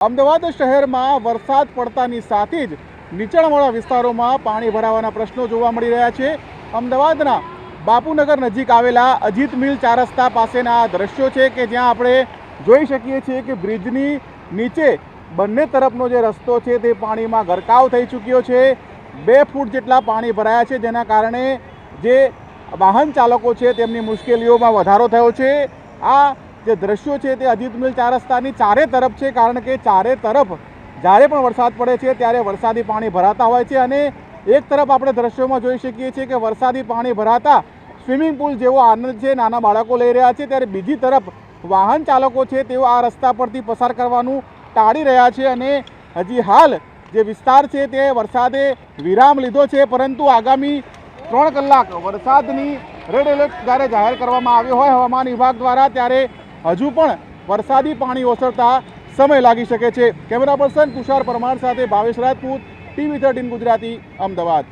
અમદાવાદ શહેરમાં વરસાદ પડતાની સાથે જ નીચાણવાળા વિસ્તારોમાં પાણી ભરાવાના પ્રશ્નો જોવા મળી રહ્યા છે। અમદાવાદના બાપુનગર નજીક આવેલા અજીત મિલ 4 રસ્તા પાસેના આ દ્રશ્યો છે કે જ્યાં આપણે જોઈ શકીએ છીએ કે બ્રિજની નીચે બંને તરફનો જે રસ્તો છે તે પાણીમાં ગરકાવ થઈ ચૂક્યો છે। 2 ફૂટ જેટલા પાણી ભરાયા છે, જેના કારણે જે વાહન ચાલકો છે તેમની મુશ્કેલીઓમાં વધારો થયો છે। આ જે દ્રશ્યો છે તે અજીત મિલ 4 રસ્તાની ચારે તરફ છે, કારણ કે ચારે તરફ જ્યારે પણ વરસાદ પડે છે ત્યારે વરસાદી પાણી ભરાતા હોય છે અને એક તરફ આપણે દ્રશ્યોમાં જોઈ શકીએ છીએ કે વરસાદી પાણી ભરાતા સ્વિમિંગ પુલ જેવો આનંદ છે નાના બાળકો લઈ રહ્યા છે, ત્યારે બીજી તરફ વાહન ચાલકો છે તેઓ આ રસ્તા પરથી પસાર કરવાનું ટાળી રહ્યા છે અને હજી હાલ જે વિસ્તાર છે તે વરસાદે વિરામ લીધો છે, પરંતુ આગામી 3 કલાક વરસાદની રેડ એલર્ટ જ્યારે જાહેર કરવામાં આવ્યો હોય હવામાન વિભાગ દ્વારા, ત્યારે હજુ પણ વરસાદી પાણી ઓસરતા સમય લાગી શકે છે। કેમેરા પર્સન તુષાર પરમાર સાથે ભાવેશ રાજપૂત, TV 13 ગુજરાતી, અમદાવાદ।